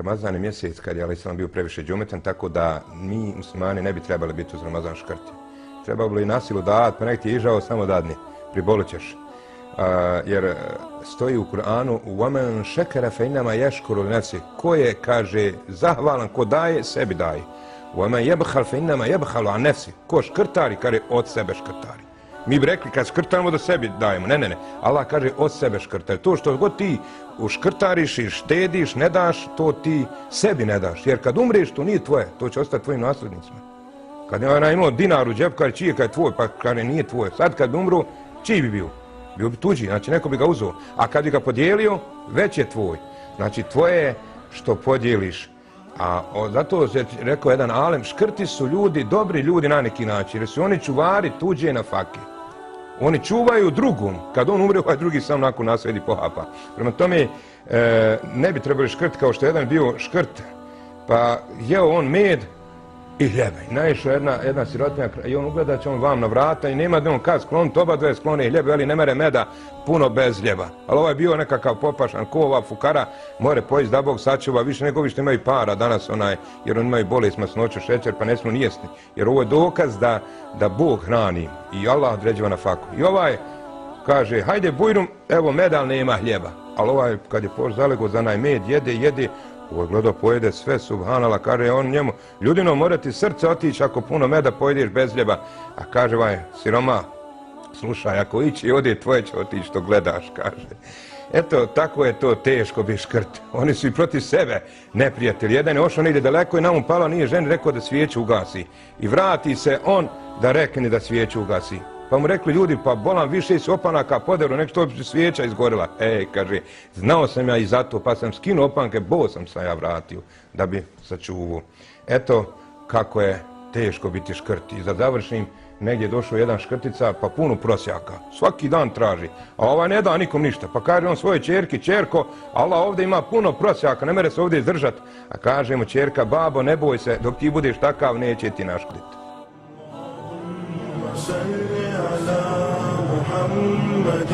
Ramazan je mjesec kad je Al-Islam bio previše džumetan, tako da mi muslimani ne bi trebali biti uz Ramazan škrti. Trebalo bi na silu dat, pa nek ti je ižao, samo dadni, pribolit ćeš. Jer stoji u Kur'anu وَمَنْ شَكَرَ فَإِنَّمَا يَشْكُرُ لِنَفْسِهِ. Ko je, kaže, zahvalan, ko daje, sebi daje. وَمَنْ يَبْخَلْ فَإِنَّمَا يَبْخَلُ عَنْ نَفْسِهِ. Ko škrtari, kaže, od sebe škrtari. Mi bi rekli kad škrtarimo da sebi dajemo. Ne. Allah kaže od sebe škrtari. To što god ti uškrtariš i štediš, ne daš, to ti sebi ne daš. Jer kad umreš, to nije tvoje. To će ostati tvojim nasljednicima. Kad je ona imao dinar u džep, kaže čiji je tvoj, pa kaže nije tvoj. Sad kad umru, čiji bi bio? Bio bi tuđi, znači neko bi ga uzeo. A kad bi ga podijelio, već je tvoj. Znači tvoje je što podijeliš. A zato je rekao jedan alem, škrti su ljudi, dobri ljudi na neki način, jer su oni čuvari tuđe nafake. Oni čuvaju drugom, kad on umre, ovaj drugi sam nakon nasledi pohapa. Prema tome, ne bi trebali škrt kao što je jedan bio škrt, pa jeo on med i hljeba. I naišao jedna sirotinja i on ugleda će on vam na vrata i nema da on kad skloniti, oba dve sklone hljebe, ali ne mere meda puno bez hljeba. Ali ovaj je bio nekakav popašan, ko ova fukara, more pojesti da Bog sačuva, više nego ovi što imaju para danas, jer oni imaju bolest, masnoću, šećer, pa ne smiju ni jesti. Jer ovo je dokaz da Bog hrani i Allah određiva na faku. I ovaj kaže, hajde bujrum, evo meda, ali nema hljeba. Ali ovaj kad je zalego za onaj med, jede, ovo gledao pojede sve, subhanala, kaže on njemu, ljudino mora ti srce otići ako puno meda pojedeš bez hljeba. A kaže ovaj siroma, slušaj, ako ići i ode tvoje će otići što gledaš, kaže. Eto, tako je to teško biti škrt. Oni su i protiv sebe neprijatelji. Jedan je ošao negdje daleko i nam upalo, nije ženi rekao da svijeću ugasi. I vrati se on da rekne da svijeću ugasi. Pa mu rekli ljudi, pa bolam više su opanaka poderu, nek što bi svijeća izgorila. Kaže, znao sam ja i zato, pa sam skinuo opanke, sam ja vratio, da bi sačuvao. Eto kako je teško biti škrt. I za završnim, negdje je došao jedan škrtica, pa puno prosjaka. Svaki dan traži, a ovaj ne da nikom ništa. Pa kaže on svoje čerki, čerko, Allah ovdje ima puno prosjaka, ne mere se ovdje izdržati. A kaže mu čerka, babo, ne boj se, dok ti budeš takav, neće ti naškoditi. محمد